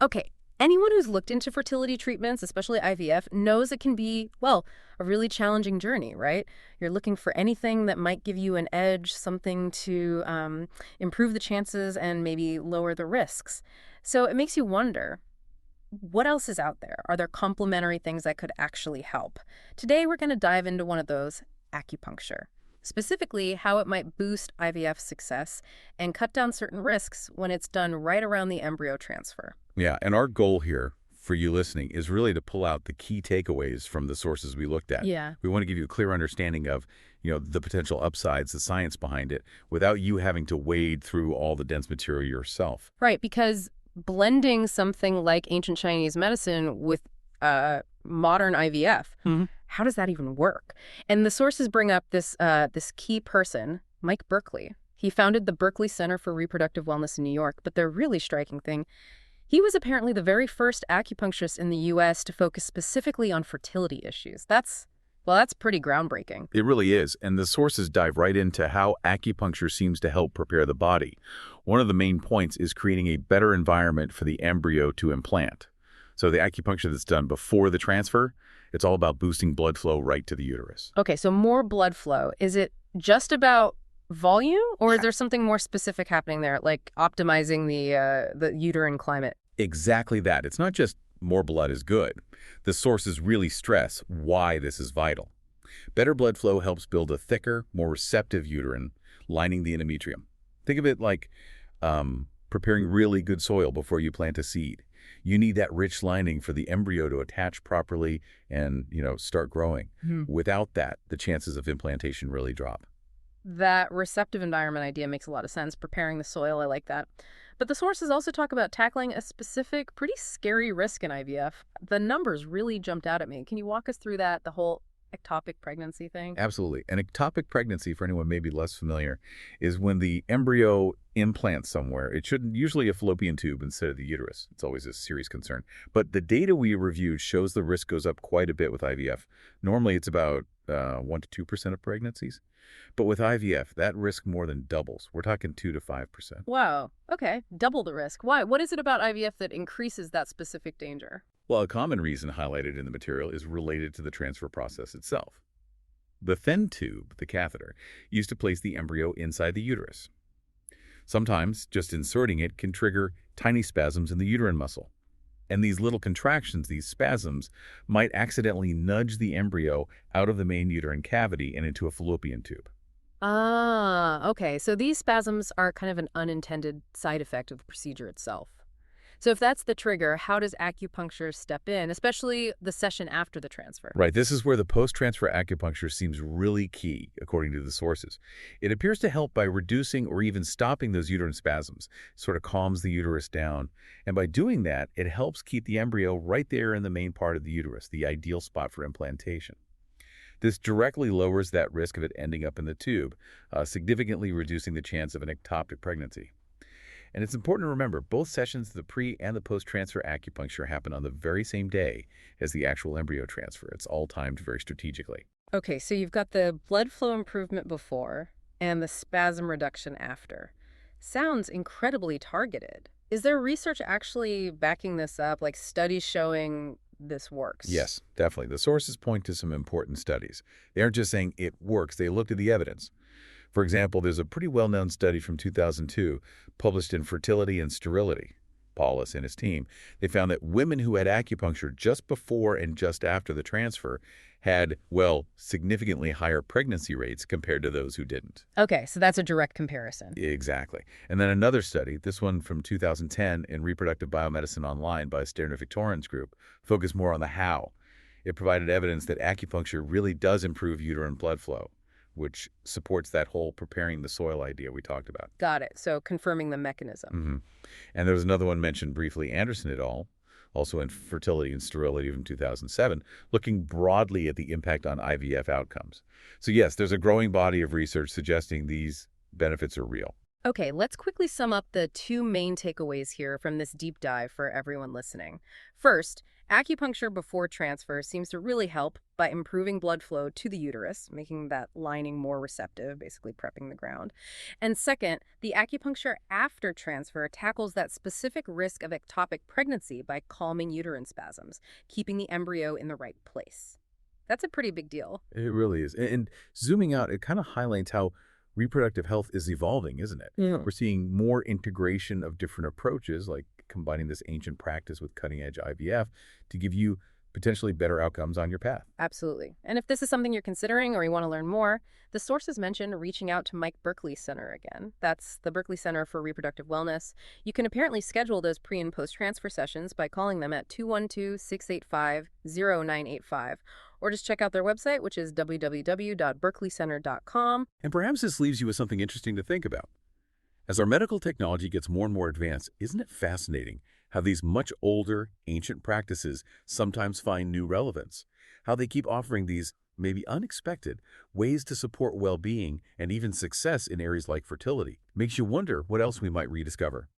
Okay, anyone who's looked into fertility treatments, especially IVF, knows it can be, well, a really challenging journey, right? You're looking for anything that might give you an edge, something to improve the chances and maybe lower the risks. So it makes you wonder, what else is out there? Are there complementary things that could actually help? Today, we're going to dive into one of those, acupuncture. Specifically, how it might boost IVF success and cut down certain risks when it's done right around the embryo transfer. Yeah, and our goal here for you listening is really to pull out the key takeaways from the sources we looked at. Yeah. We want to give you a clear understanding of, the potential upsides, the science behind it, without you having to wade through all the dense material yourself. Right, because blending something like ancient Chinese medicine with modern IVF, how does that even work? And the sources bring up this key person, Mike Berkeley. He founded the Berkeley Center for Reproductive Wellness in New York, but the really striking thing, he was apparently the very first acupuncturist in the U.S. to focus specifically on fertility issues. That's pretty groundbreaking. It really is, and the sources dive right into how acupuncture seems to help prepare the body. One of the main points is creating a better environment for the embryo to implant. So the acupuncture that's done before the transfer, it's all about boosting blood flow right to the uterus. Okay, so more blood flow. Is it just about volume, or is there something more specific happening there, like optimizing the uterine climate? Exactly that. It's not just more blood is good. The sources really stress why this is vital. Better blood flow helps build a thicker, more receptive uterine lining the endometrium. Think of it like preparing really good soil before you plant a seed. You need that rich lining for the embryo to attach properly and, start growing. Without that, the chances of implantation really drop. That receptive environment idea makes a lot of sense. Preparing the soil, I like that. But the sources also talk about tackling a specific, pretty scary risk in IVF. The numbers really jumped out at me. Can you walk us through that, the whole ectopic pregnancy thing? Absolutely. An ectopic pregnancy, for anyone maybe less familiar, is when the embryo implants somewhere. It should usually a fallopian tube instead of the uterus. It's always a serious concern. But the data we reviewed shows the risk goes up quite a bit with IVF. Normally, it's about 1 to 2% of pregnancies. But with IVF, that risk more than doubles. We're talking 2 to 5%. Wow. Okay. Double the risk. Why? What is it about IVF that increases that specific danger? Well, a common reason highlighted in the material is related to the transfer process itself. The thin tube, the catheter, used to place the embryo inside the uterus. Sometimes, just inserting it can trigger tiny spasms in the uterine muscle. And these little contractions, these spasms, might accidentally nudge the embryo out of the main uterine cavity and into a fallopian tube. Ah, okay. So these spasms are kind of an unintended side effect of the procedure itself. So if that's the trigger, how does acupuncture step in, especially the session after the transfer? Right, this is where the post-transfer acupuncture seems really key, according to the sources. It appears to help by reducing or even stopping those uterine spasms, sort of calms the uterus down. And by doing that, it helps keep the embryo right there in the main part of the uterus, the ideal spot for implantation. This directly lowers that risk of it ending up in the tube, significantly reducing the chance of an ectopic pregnancy. And it's important to remember, both sessions of the pre- and the post-transfer acupuncture happen on the very same day as the actual embryo transfer. It's all timed very strategically. Okay, so you've got the blood flow improvement before and the spasm reduction after. Sounds incredibly targeted. Is there research actually backing this up, like studies showing this works? Yes, definitely. The sources point to some important studies. They aren't just saying it works. They looked at the evidence. For example, there's a pretty well-known study from 2002 published in Fertility and Sterility. Paulus and his team, they found that women who had acupuncture just before and just after the transfer had, significantly higher pregnancy rates compared to those who didn't. Okay, so that's a direct comparison. Exactly. And then another study, this one from 2010 in Reproductive Biomedicine Online by Sterner Victorians Group, focused more on the how. It provided evidence that acupuncture really does improve uterine blood flow, which supports that whole preparing the soil idea we talked about. Got it. So confirming the mechanism. And there was another one mentioned briefly, Anderson et al., also in Fertility and Sterility from 2007, looking broadly at the impact on IVF outcomes. So yes, there's a growing body of research suggesting these benefits are real. Okay, let's quickly sum up the two main takeaways here from this deep dive for everyone listening. First, acupuncture before transfer seems to really help by improving blood flow to the uterus, making that lining more receptive, basically prepping the ground. And second, the acupuncture after transfer tackles that specific risk of ectopic pregnancy by calming uterine spasms, keeping the embryo in the right place. That's a pretty big deal. It really is. And zooming out, it kind of highlights how reproductive health is evolving, isn't it? Yeah. We're seeing more integration of different approaches, like combining this ancient practice with cutting-edge IVF to give you potentially better outcomes on your path. Absolutely. And if this is something you're considering or you want to learn more, the sources mentioned reaching out to Mike Berkeley Center again. That's the Berkeley Center for Reproductive Wellness. You can apparently schedule those pre and post transfer sessions by calling them at 212-685-0985 or just check out their website, which is www.berkeleycenter.com. And perhaps this leaves you with something interesting to think about. As our medical technology gets more and more advanced, isn't it fascinating how these much older, ancient practices sometimes find new relevance? How they keep offering these, maybe unexpected, ways to support well-being and even success in areas like fertility. Makes you wonder what else we might rediscover.